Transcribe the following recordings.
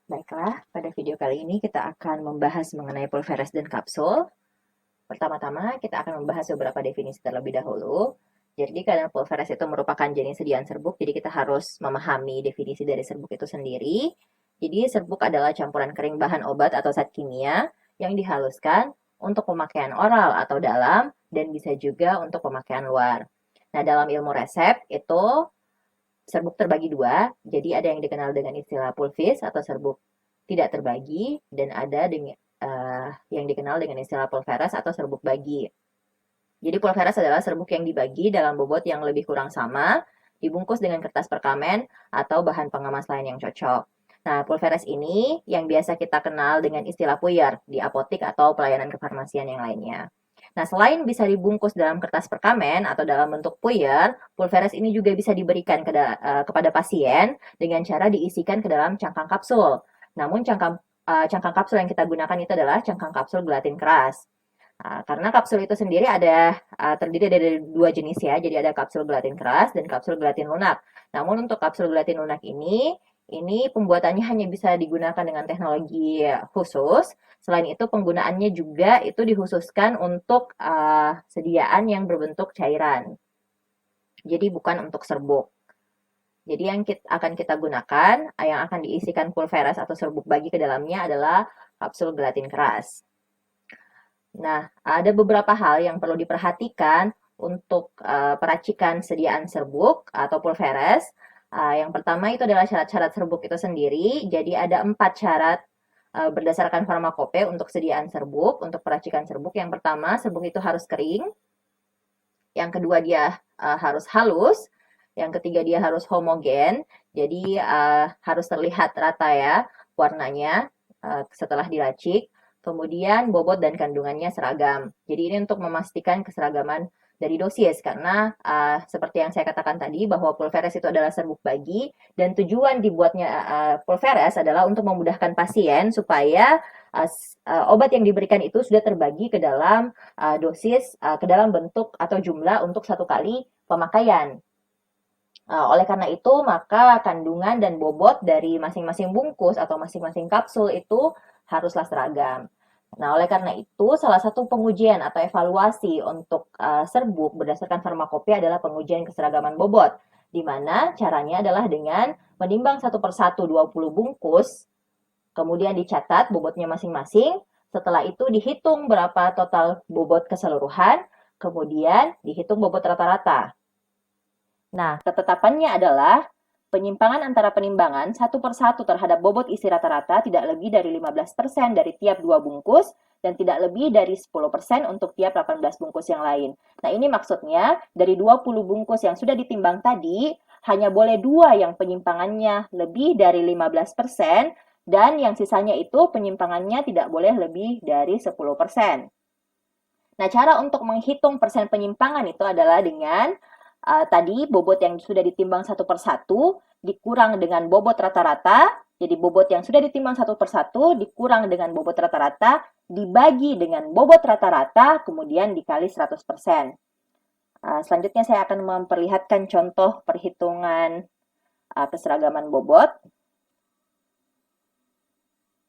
Baiklah, pada video kali ini kita akan membahas mengenai pulveres dan kapsul. Pertama-tama, kita akan membahas beberapa definisi terlebih dahulu. Jadi, karena pulveres itu merupakan jenis sediaan serbuk, jadi kita harus memahami definisi dari serbuk itu sendiri. Jadi, serbuk adalah campuran kering bahan obat atau zat kimia yang dihaluskan untuk pemakaian oral atau dalam, dan bisa juga untuk pemakaian luar. Nah, dalam ilmu resep itu serbuk terbagi dua, jadi ada yang dikenal dengan istilah pulvis atau serbuk tidak terbagi, dan ada yang dikenal dengan istilah pulveres atau serbuk bagi. Jadi pulveres adalah serbuk yang dibagi dalam bobot yang lebih kurang sama, dibungkus dengan kertas perkamen atau bahan pengemas lain yang cocok. Nah, pulveres ini yang biasa kita kenal dengan istilah puyer di apotik atau pelayanan kefarmasian yang lainnya. Nah, selain bisa dibungkus dalam kertas perkamen atau dalam bentuk puyer, pulveres ini juga bisa diberikan kepada pasien dengan cara diisikan ke dalam cangkang kapsul. Namun cangkang kapsul yang kita gunakan itu adalah cangkang kapsul gelatin keras. Karena kapsul itu sendiri terdiri dari dua jenis ya, jadi ada kapsul gelatin keras dan kapsul gelatin lunak. Namun untuk kapsul gelatin lunak ini pembuatannya hanya bisa digunakan dengan teknologi khusus. Selain itu penggunaannya juga itu dikhususkan untuk sediaan yang berbentuk cairan. Jadi bukan untuk serbuk. Jadi yang akan kita gunakan, yang akan diisikan pulveres atau serbuk bagi ke dalamnya adalah kapsul gelatin keras. Nah, ada beberapa hal yang perlu diperhatikan untuk peracikan sediaan serbuk atau pulveres. Yang pertama itu adalah syarat-syarat serbuk itu sendiri. Jadi ada 4 syarat berdasarkan farmakope untuk sediaan serbuk, untuk peracikan serbuk. Yang pertama, serbuk itu harus kering. Yang kedua, dia harus halus. Yang ketiga, dia harus homogen. Jadi harus terlihat rata ya warnanya setelah diracik. Kemudian bobot dan kandungannya seragam. Jadi ini untuk memastikan keseragaman dari dosis karena seperti yang saya katakan tadi bahwa pulveres itu adalah serbuk bagi dan tujuan dibuatnya pulveres adalah untuk memudahkan pasien supaya obat yang diberikan itu sudah terbagi ke dalam dosis ke dalam bentuk atau jumlah untuk satu kali pemakaian. Oleh karena itu, maka kandungan dan bobot dari masing-masing bungkus atau masing-masing kapsul itu haruslah seragam. Nah, oleh karena itu, salah satu pengujian atau evaluasi untuk serbuk berdasarkan farmakope adalah pengujian keseragaman bobot, di mana caranya adalah dengan menimbang satu persatu 20 bungkus, kemudian dicatat bobotnya masing-masing, setelah itu dihitung berapa total bobot keseluruhan, kemudian dihitung bobot rata-rata. Nah, ketetapannya adalah penyimpangan antara penimbangan satu persatu terhadap bobot isi rata-rata tidak lebih dari 15% dari tiap 2 bungkus dan tidak lebih dari 10% untuk tiap 18 bungkus yang lain. Nah, ini maksudnya dari 20 bungkus yang sudah ditimbang tadi, hanya boleh 2 yang penyimpangannya lebih dari 15% dan yang sisanya itu penyimpangannya tidak boleh lebih dari 10%. Nah, cara untuk menghitung persen penyimpangan itu adalah dengan tadi bobot yang sudah ditimbang satu persatu dikurang dengan bobot rata-rata. Jadi bobot yang sudah ditimbang satu persatu dikurang dengan bobot rata-rata dibagi dengan bobot rata-rata kemudian dikali 100%. Selanjutnya saya akan memperlihatkan contoh perhitungan keseragaman bobot.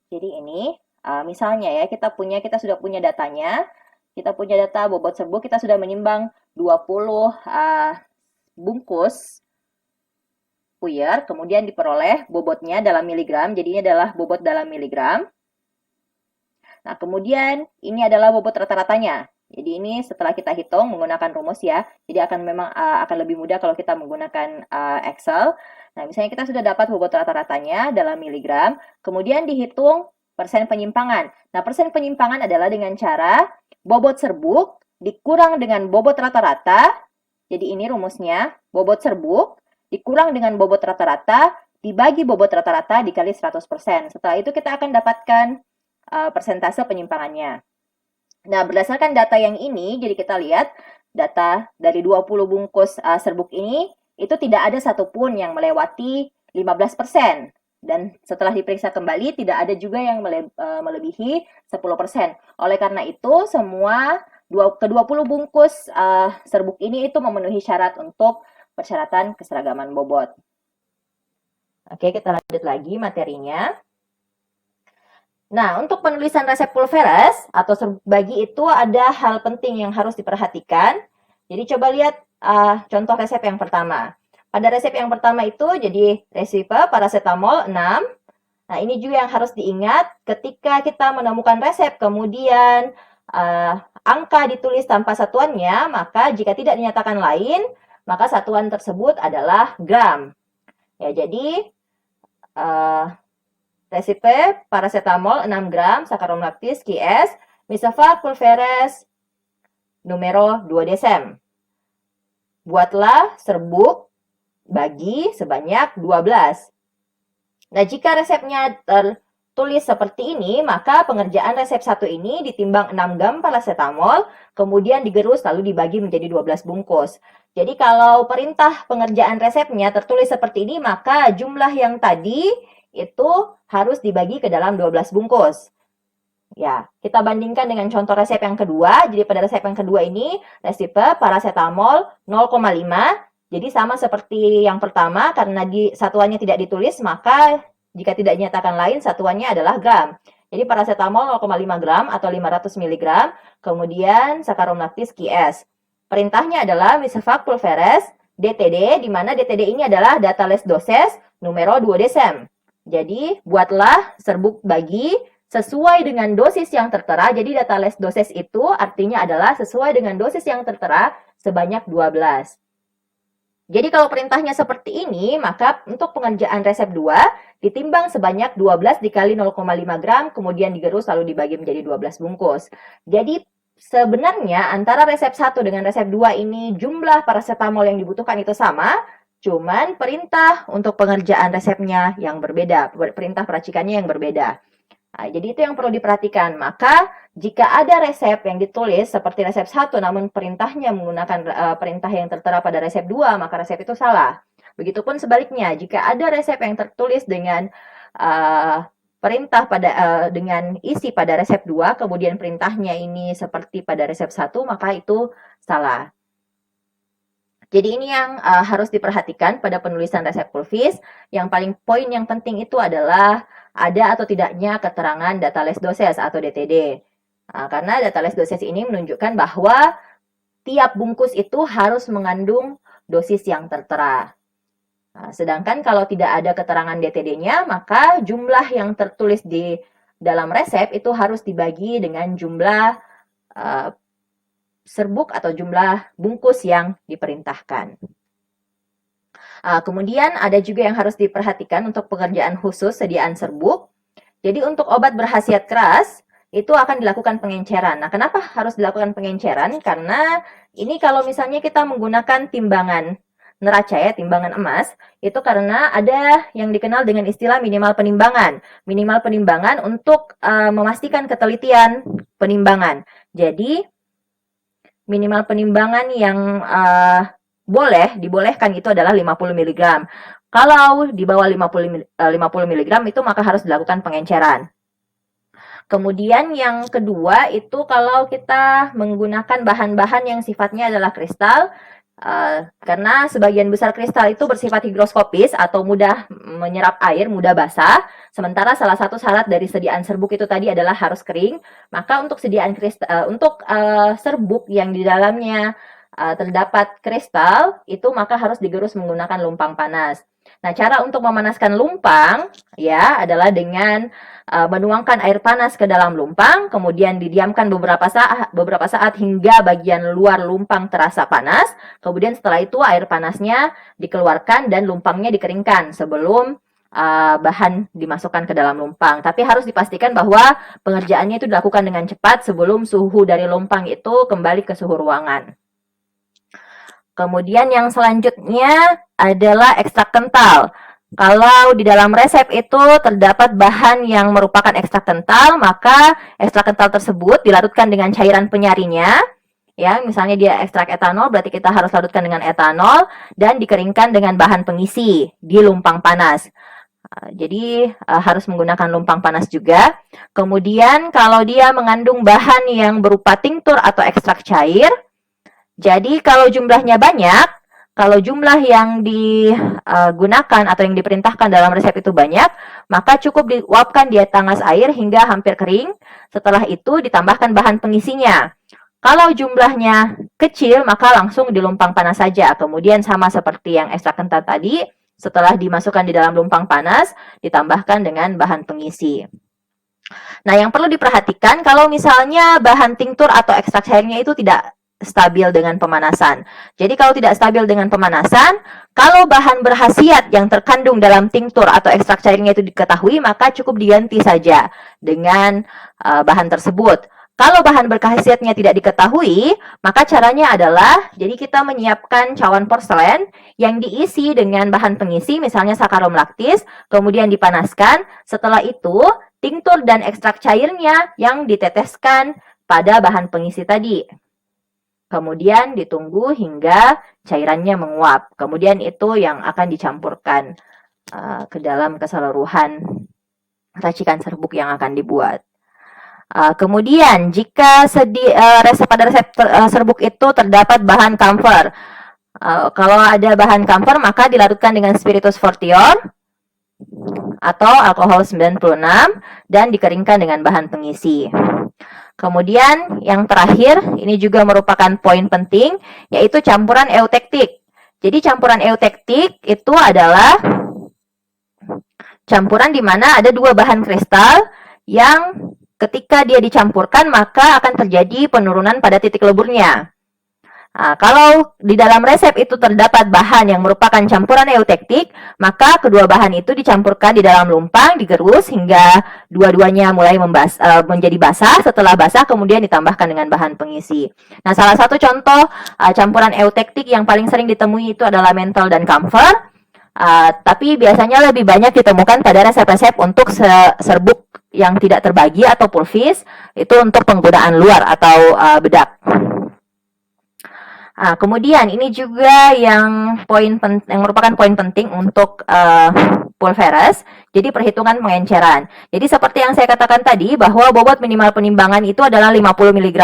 Jadi ini misalnya ya kita sudah punya datanya. Kita punya data bobot serbuk, kita sudah menimbang 20 bungkus puyer, kemudian diperoleh bobotnya dalam miligram, jadi ini adalah bobot dalam miligram. Nah, kemudian ini adalah bobot rata-ratanya. Jadi ini setelah kita hitung menggunakan rumus ya, jadi memang akan lebih mudah kalau kita menggunakan Excel. Nah, misalnya kita sudah dapat bobot rata-ratanya dalam miligram, kemudian dihitung persen penyimpangan. Nah, persen penyimpangan adalah dengan cara bobot serbuk dikurang dengan bobot rata-rata. Jadi ini rumusnya, bobot serbuk dikurang dengan bobot rata-rata dibagi bobot rata-rata dikali 100%. Setelah itu kita akan dapatkan persentase penyimpangannya. Nah, berdasarkan data yang ini, jadi kita lihat data dari 20 bungkus serbuk ini, itu tidak ada satupun yang melewati 15%. Dan setelah diperiksa kembali, tidak ada juga yang melebihi 10%. Oleh karena itu, ke-20 bungkus serbuk ini itu memenuhi syarat untuk persyaratan keseragaman bobot. Oke, kita lanjut lagi materinya. Nah, untuk penulisan resep pulveres atau serbuk bagi itu ada hal penting yang harus diperhatikan. Jadi coba lihat contoh resep yang pertama. Pada resep yang pertama itu jadi resipe paracetamol 6. Nah, ini juga yang harus diingat ketika kita menemukan resep, kemudian angka ditulis tanpa satuannya, maka jika tidak dinyatakan lain, maka satuan tersebut adalah gram. Ya, jadi resipe paracetamol 6 gram, Saccharum lactis QS, Misaval pulveres numero 2 desem. Buatlah serbuk bagi sebanyak 12. Nah, jika resepnya tertulis seperti ini, maka pengerjaan resep 1 ini ditimbang 6 gram paracetamol, kemudian digerus lalu dibagi menjadi 12 bungkus. Jadi kalau perintah pengerjaan resepnya tertulis seperti ini, maka jumlah yang tadi itu harus dibagi ke dalam 12 bungkus. Ya, kita bandingkan dengan contoh resep yang kedua. Jadi pada resep yang kedua ini, resipe paracetamol 0,5. Jadi sama seperti yang pertama, karena satuannya tidak ditulis, maka jika tidak dinyatakan lain, satuannya adalah gram. Jadi paracetamol 0,5 gram atau 500 mg, kemudian Saccharum lactis QS. Perintahnya adalah Misaval pulveres DTD, di mana DTD ini adalah data less doses numero 2 desem. Jadi, buatlah serbuk bagi sesuai dengan dosis yang tertera. Jadi, data less doses itu artinya adalah sesuai dengan dosis yang tertera sebanyak 12. Jadi kalau perintahnya seperti ini, maka untuk pengerjaan resep 2, ditimbang sebanyak 12 dikali 0,5 gram, kemudian digerus lalu dibagi menjadi 12 bungkus. Jadi sebenarnya antara resep 1 dengan resep 2 ini jumlah paracetamol yang dibutuhkan itu sama, cuman perintah untuk pengerjaan resepnya yang berbeda, perintah peracikannya yang berbeda. Nah, jadi itu yang perlu diperhatikan. Maka jika ada resep yang ditulis seperti resep 1 namun perintahnya menggunakan perintah yang tertera pada resep 2, maka resep itu salah. Begitupun sebaliknya, jika ada resep yang tertulis dengan perintah dengan isi pada resep 2, kemudian perintahnya ini seperti pada resep 1, maka itu salah. Jadi ini yang harus diperhatikan pada penulisan resep pulvis. Yang paling poin yang penting itu adalah ada atau tidaknya keterangan data less doses atau DTD. Karena data less doses ini menunjukkan bahwa tiap bungkus itu harus mengandung dosis yang tertera. Sedangkan kalau tidak ada keterangan DTD-nya, maka jumlah yang tertulis di dalam resep itu harus dibagi dengan jumlah serbuk atau jumlah bungkus yang diperintahkan. Kemudian ada juga yang harus diperhatikan untuk pekerjaan khusus sediaan serbuk. Jadi untuk obat berkhasiat keras, itu akan dilakukan pengenceran. Nah, kenapa harus dilakukan pengenceran? Karena ini kalau misalnya kita menggunakan timbangan neraca ya, timbangan emas, itu karena ada yang dikenal dengan istilah minimal penimbangan. Minimal penimbangan untuk memastikan ketelitian penimbangan. Jadi, minimal penimbangan yang dibolehkan itu adalah 50 mg. Kalau di bawah 50 mg itu maka harus dilakukan pengenceran. Kemudian yang kedua itu kalau kita menggunakan bahan-bahan yang sifatnya adalah kristal, karena sebagian besar kristal itu bersifat higroskopis atau mudah menyerap air, mudah basah. Sementara salah satu syarat dari sediaan serbuk itu tadi adalah harus kering. Maka untuk sediaan kristal, untuk serbuk yang di dalamnya terdapat kristal, itu maka harus digerus menggunakan lumpang panas. Nah, cara untuk memanaskan lumpang ya adalah dengan menuangkan air panas ke dalam lumpang, kemudian didiamkan beberapa saat hingga bagian luar lumpang terasa panas. Kemudian setelah itu air panasnya dikeluarkan dan lumpangnya dikeringkan sebelum bahan dimasukkan ke dalam lumpang. Tapi harus dipastikan bahwa pengerjaannya itu dilakukan dengan cepat sebelum suhu dari lumpang itu kembali ke suhu ruangan. Kemudian yang selanjutnya adalah ekstrak kental. Kalau di dalam resep itu terdapat bahan yang merupakan ekstrak kental, maka ekstrak kental tersebut dilarutkan dengan cairan penyarinya. Ya, misalnya dia ekstrak etanol, berarti kita harus larutkan dengan etanol dan dikeringkan dengan bahan pengisi di lumpang panas. Jadi harus menggunakan lumpang panas juga. Kemudian kalau dia mengandung bahan yang berupa tinktur atau ekstrak cair, jadi kalau jumlahnya banyak, Kalau jumlah yang digunakan atau yang diperintahkan dalam resep itu banyak, maka cukup diuapkan di tangas air hingga hampir kering. Setelah itu ditambahkan bahan pengisinya. Kalau jumlahnya kecil, maka langsung di lumpang panas saja. Kemudian sama seperti yang ekstrak kental tadi, setelah dimasukkan di dalam lumpang panas, ditambahkan dengan bahan pengisi. Nah, yang perlu diperhatikan kalau misalnya bahan tinktur atau ekstrak cairnya itu tidak stabil dengan pemanasan. Jadi kalau tidak stabil dengan pemanasan, kalau bahan berkhasiat yang terkandung dalam tinktur atau ekstrak cairnya itu diketahui, maka cukup diganti saja dengan bahan tersebut. Kalau bahan berkhasiatnya tidak diketahui, maka caranya adalah, jadi kita menyiapkan cawan porselen yang diisi dengan bahan pengisi, misalnya sakarum laktis, kemudian dipanaskan. Setelah itu, tinktur dan ekstrak cairnya yang diteteskan pada bahan pengisi tadi. Kemudian ditunggu hingga cairannya menguap. Kemudian itu yang akan dicampurkan ke dalam keseluruhan racikan serbuk yang akan dibuat. Kemudian jika pada resep serbuk itu terdapat bahan camphor, kalau ada bahan camphor maka dilarutkan dengan spiritus fortior atau alkohol 96 dan dikeringkan dengan bahan pengisi. Kemudian yang terakhir, ini juga merupakan poin penting, yaitu campuran eutektik. Jadi campuran eutektik itu adalah campuran di mana ada dua bahan kristal yang ketika dia dicampurkan maka akan terjadi penurunan pada titik leburnya. Nah, kalau di dalam resep itu terdapat bahan yang merupakan campuran eutektik, maka kedua bahan itu dicampurkan di dalam lumpang, digerus hingga dua-duanya mulai menjadi basah. Setelah basah, kemudian ditambahkan dengan bahan pengisi. Nah, salah satu contoh campuran eutektik yang paling sering ditemui itu adalah menthol dan camphor. Tapi biasanya lebih banyak ditemukan pada resep-resep untuk serbuk yang tidak terbagi atau pulvis, itu untuk penggunaan luar atau bedak. Kemudian ini juga yang merupakan poin penting untuk pulveres, jadi perhitungan pengenceran. Jadi seperti yang saya katakan tadi, bahwa bobot minimal penimbangan itu adalah 50 mg.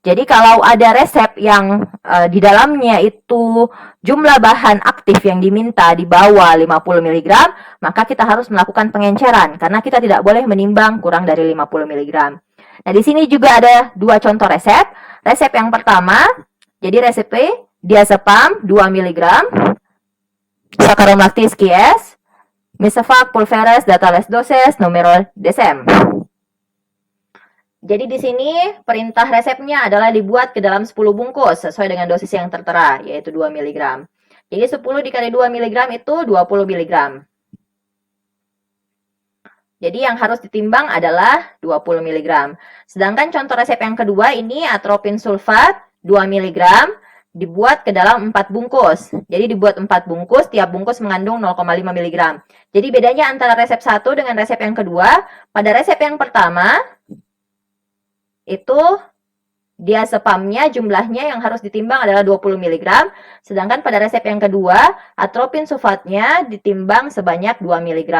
Jadi kalau ada resep yang di dalamnya itu jumlah bahan aktif yang diminta di bawah 50 mg, maka kita harus melakukan pengenceran, karena kita tidak boleh menimbang kurang dari 50 mg. Nah, di sini juga ada dua contoh resep. Resep yang pertama, jadi resep diazepam 2 mg, sakarum laktis QS, Misevac pulveres datales doses numero decem. Jadi di sini perintah resepnya adalah dibuat ke dalam 10 bungkus sesuai dengan dosis yang tertera, yaitu 2 mg. Jadi 10 dikali 2 mg itu 20 mg. Jadi yang harus ditimbang adalah 20 mg. Sedangkan contoh resep yang kedua ini atropin sulfat 2 mg dibuat ke dalam 4 bungkus. Jadi dibuat 4 bungkus, tiap bungkus mengandung 0,5 mg. Jadi bedanya antara resep 1 dengan resep yang kedua, pada resep yang pertama itu diazepamnya jumlahnya yang harus ditimbang adalah 20 mg, sedangkan pada resep yang kedua atropin sulfatnya ditimbang sebanyak 2 mg.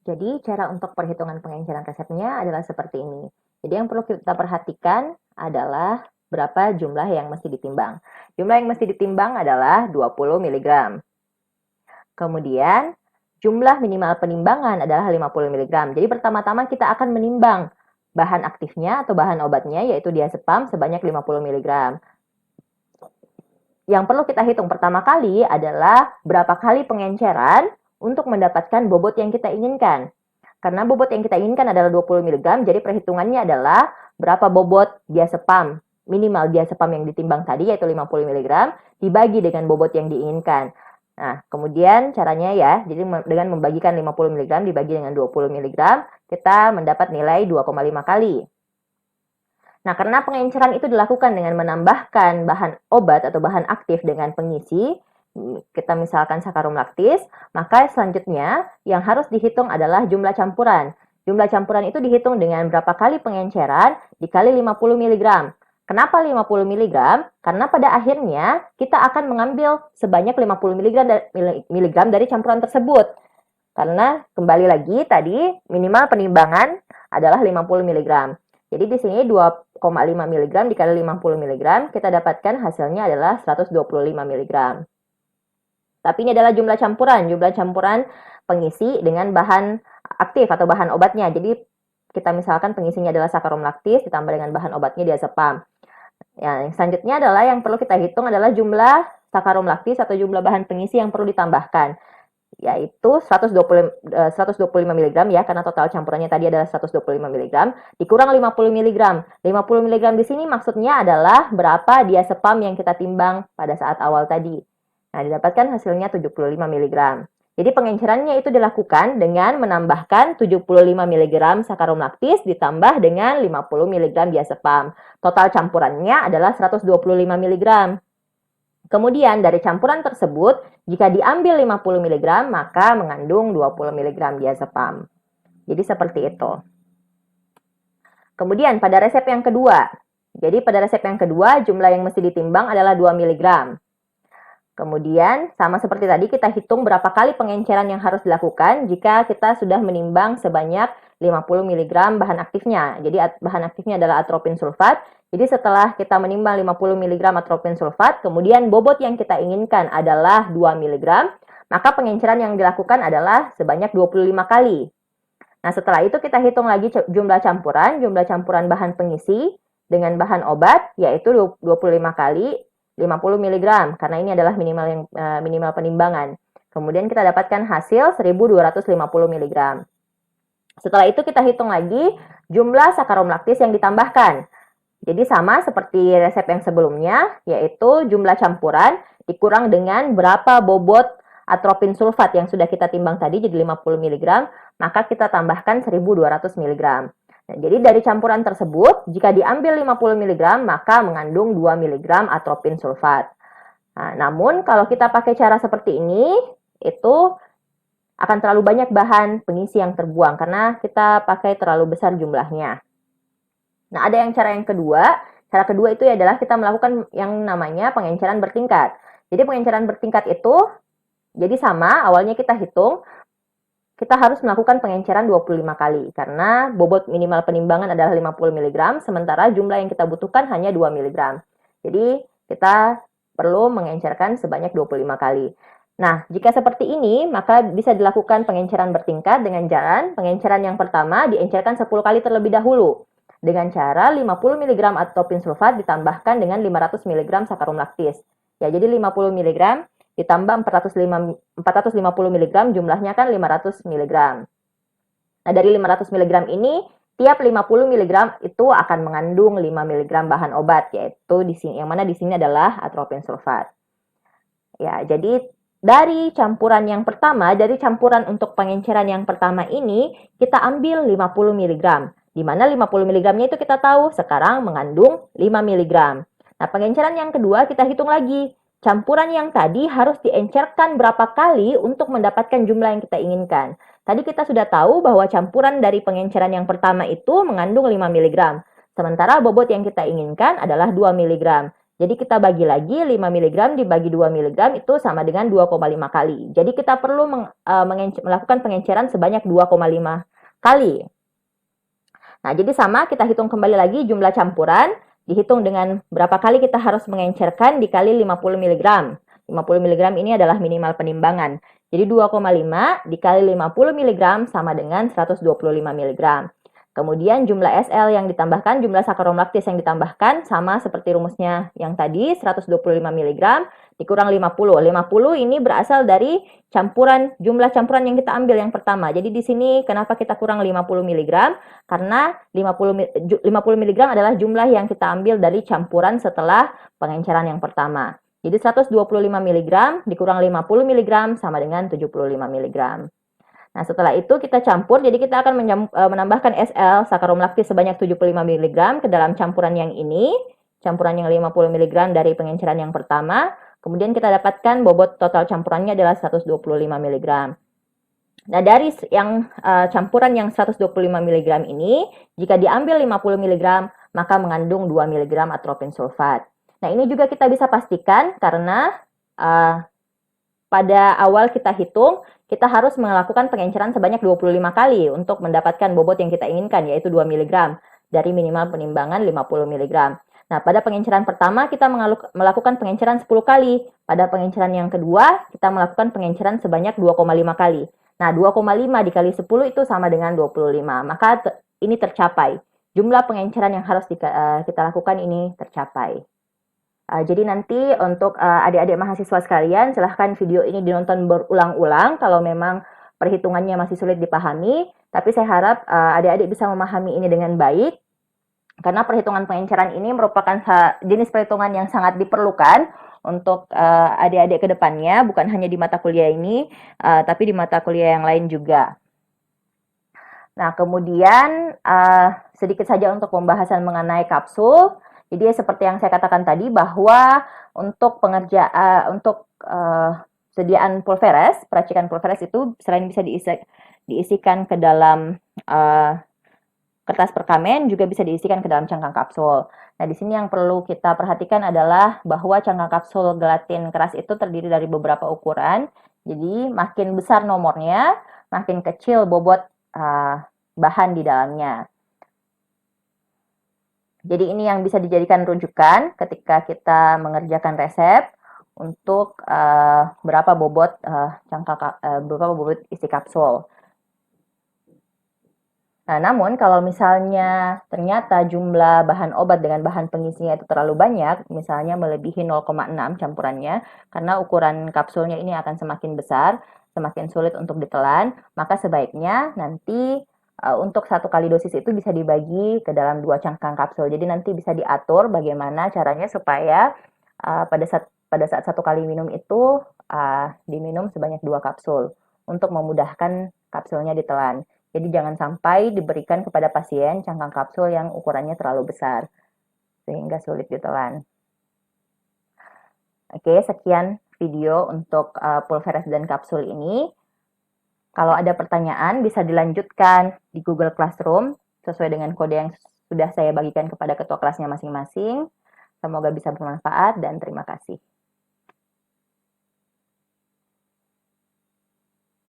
Jadi cara untuk perhitungan pengenceran resepnya adalah seperti ini. Jadi yang perlu kita perhatikan adalah berapa jumlah yang mesti ditimbang. Jumlah yang mesti ditimbang adalah 20 mg. Kemudian jumlah minimal penimbangan adalah 50 mg. Jadi pertama-tama kita akan menimbang bahan aktifnya atau bahan obatnya, yaitu diazepam sebanyak 50 mg. Yang perlu kita hitung pertama kali adalah berapa kali pengenceran untuk mendapatkan bobot yang kita inginkan. Karena bobot yang kita inginkan adalah 20 mg, jadi perhitungannya adalah berapa bobot diazepam, minimal diazepam yang ditimbang tadi, yaitu 50 mg, dibagi dengan bobot yang diinginkan. Nah, kemudian caranya ya, jadi dengan membagikan 50 mg dibagi dengan 20 mg, kita mendapat nilai 2,5 kali. Nah, karena pengenceran itu dilakukan dengan menambahkan bahan obat atau bahan aktif dengan pengisi, kita misalkan sakarum laktis, maka selanjutnya yang harus dihitung adalah jumlah campuran. Jumlah campuran itu dihitung dengan berapa kali pengenceran dikali 50 mg. Kenapa 50 mg? Karena pada akhirnya kita akan mengambil sebanyak 50 mg dari campuran tersebut. Karena kembali lagi tadi minimal penimbangan adalah 50 mg. Jadi di sini mg dikali 50 mg, kita dapatkan hasilnya adalah 125 mg. Tapi ini adalah jumlah campuran pengisi dengan bahan aktif atau bahan obatnya. Jadi kita misalkan pengisinya adalah sakarum laktis ditambah dengan bahan obatnya diazepam. Ya, yang selanjutnya adalah yang perlu kita hitung adalah jumlah sakarum laktis atau jumlah bahan pengisi yang perlu ditambahkan, yaitu 125 mg ya, karena total campurannya tadi adalah 125 mg, dikurang 50 mg. 50 mg di sini maksudnya adalah berapa diazepam yang kita timbang pada saat awal tadi. Nah, didapatkan hasilnya 75 mg. Jadi pengencerannya itu dilakukan dengan menambahkan 75 mg sakarum laktis ditambah dengan 50 mg diazepam. Total campurannya adalah 125 mg. Kemudian dari campuran tersebut, jika diambil 50 mg, maka mengandung 20 mg diazepam. Jadi seperti itu. Kemudian pada resep yang kedua, jumlah yang mesti ditimbang adalah 2 mg. Kemudian, sama seperti tadi, kita hitung berapa kali pengenceran yang harus dilakukan jika kita sudah menimbang sebanyak 50 mg bahan aktifnya. Jadi, bahan aktifnya adalah atropin sulfat. Jadi, setelah kita menimbang 50 mg atropin sulfat, kemudian bobot yang kita inginkan adalah 2 mg, maka pengenceran yang dilakukan adalah sebanyak 25 kali. Nah, setelah itu kita hitung lagi jumlah campuran bahan pengisi dengan bahan obat, yaitu 25 kali 50 mg, karena ini adalah minimal penimbangan. Kemudian kita dapatkan hasil 1250 mg. Setelah itu kita hitung lagi jumlah sakarum laktis yang ditambahkan. Jadi sama seperti resep yang sebelumnya, yaitu jumlah campuran dikurang dengan berapa bobot atropin sulfat yang sudah kita timbang tadi, jadi 50 mg, maka kita tambahkan 1200 mg. Nah, jadi dari campuran tersebut, jika diambil 50 mg, maka mengandung 2 mg atropin sulfat. Nah, namun kalau kita pakai cara seperti ini, itu akan terlalu banyak bahan pengisi yang terbuang, karena kita pakai terlalu besar jumlahnya. Nah, ada cara yang kedua. Cara kedua itu adalah kita melakukan yang namanya pengenceran bertingkat. Jadi pengenceran bertingkat itu, jadi sama, awalnya kita hitung, kita harus melakukan pengenceran 25 kali, karena bobot minimal penimbangan adalah 50 mg, sementara jumlah yang kita butuhkan hanya 2 mg. Jadi, kita perlu mengencerkan sebanyak 25 kali. Nah, jika seperti ini, maka bisa dilakukan pengenceran bertingkat dengan jalan pengenceran yang pertama diencerkan 10 kali terlebih dahulu, dengan cara 50 mg atropin sulfat ditambahkan dengan 500 mg sakarum laktis. Ya, jadi 50 mg ditambah 450 mg, jumlahnya kan 500 mg. Nah, dari 500 mg ini, tiap 50 mg itu akan mengandung 5 mg bahan obat, yaitu yang mana di sini adalah atropin sulfat. Ya, jadi dari campuran yang pertama, dari campuran untuk pengenceran yang pertama ini, kita ambil 50 mg. Di mana 50 mg-nya itu kita tahu sekarang mengandung 5 mg. Nah, pengenceran yang kedua kita hitung lagi. Campuran yang tadi harus diencerkan berapa kali untuk mendapatkan jumlah yang kita inginkan. Tadi kita sudah tahu bahwa campuran dari pengenceran yang pertama itu mengandung 5 mg. Sementara bobot yang kita inginkan adalah 2 mg. Jadi kita bagi lagi 5 mg dibagi 2 mg itu sama dengan 2,5 kali. Jadi kita perlu melakukan pengenceran sebanyak 2,5 kali. Nah, jadi sama kita hitung kembali lagi jumlah campuran. Dihitung dengan berapa kali kita harus mengencerkan dikali 50 mg. 50 mg ini adalah minimal penimbangan. Jadi 2,5 dikali 50 mg sama dengan 125 mg. Kemudian jumlah SL yang ditambahkan, jumlah sakarum laktis yang ditambahkan sama seperti rumusnya yang tadi, 125 mg dikurang 50. 50 ini berasal dari jumlah campuran yang kita ambil yang pertama. Jadi di sini kenapa kita kurang 50 mg? Karena 50 mg adalah jumlah yang kita ambil dari campuran setelah pengenceran yang pertama. Jadi 125 mg dikurang 50 mg sama dengan 75 mg. Nah, setelah itu kita campur, jadi kita akan menambahkan SL sakarum laktis sebanyak 75 mg ke dalam campuran yang ini, campuran yang 50 mg dari pengenceran yang pertama. Kemudian kita dapatkan bobot total campurannya adalah 125 mg. Nah, dari campuran yang 125 mg ini, jika diambil 50 mg, maka mengandung 2 mg atropin sulfat. Nah, ini juga kita bisa pastikan karena pada awal kita hitung, kita harus melakukan pengenceran sebanyak 25 kali untuk mendapatkan bobot yang kita inginkan, yaitu 2 mg. dari minimal penimbangan 50 mg. Nah, pada pengenceran pertama kita melakukan pengenceran 10 kali. Pada pengenceran yang kedua, kita melakukan pengenceran sebanyak 2,5 kali. Nah, 2,5 dikali 10 itu sama dengan 25. Maka ini tercapai. Jumlah pengenceran yang harus kita lakukan ini tercapai. Jadi nanti untuk adik-adik mahasiswa sekalian, silahkan video ini dinonton berulang-ulang kalau memang perhitungannya masih sulit dipahami. Tapi saya harap adik-adik bisa memahami ini dengan baik. Karena perhitungan pengenceran ini merupakan jenis perhitungan yang sangat diperlukan untuk adik-adik ke depannya, bukan hanya di mata kuliah ini, tapi di mata kuliah yang lain juga. Nah, kemudian sedikit saja untuk pembahasan mengenai kapsul. Jadi seperti yang saya katakan tadi bahwa untuk sediaan pulveres, peracikan pulveres itu selain bisa diisikan ke dalam kertas perkamen juga bisa diisikan ke dalam cangkang kapsul. Nah, di sini yang perlu kita perhatikan adalah bahwa cangkang kapsul gelatin keras itu terdiri dari beberapa ukuran. Jadi, makin besar nomornya, makin kecil bobot bahan di dalamnya. Jadi, ini yang bisa dijadikan rujukan ketika kita mengerjakan resep untuk berapa bobot isi kapsul. Nah, namun kalau misalnya ternyata jumlah bahan obat dengan bahan pengisinya itu terlalu banyak, misalnya melebihi 0,6 campurannya, karena ukuran kapsulnya ini akan semakin besar, semakin sulit untuk ditelan, maka sebaiknya nanti untuk 1 kali dosis itu bisa dibagi ke dalam 2 cangkang kapsul. Jadi nanti bisa diatur bagaimana caranya supaya pada saat 1 kali minum itu diminum sebanyak 2 kapsul untuk memudahkan kapsulnya ditelan. Jadi jangan sampai diberikan kepada pasien cangkang kapsul yang ukurannya terlalu besar, sehingga sulit ditelan. Oke, sekian video untuk pulveres dan kapsul ini. Kalau ada pertanyaan, bisa dilanjutkan di Google Classroom, sesuai dengan kode yang sudah saya bagikan kepada ketua kelasnya masing-masing. Semoga bisa bermanfaat dan terima kasih.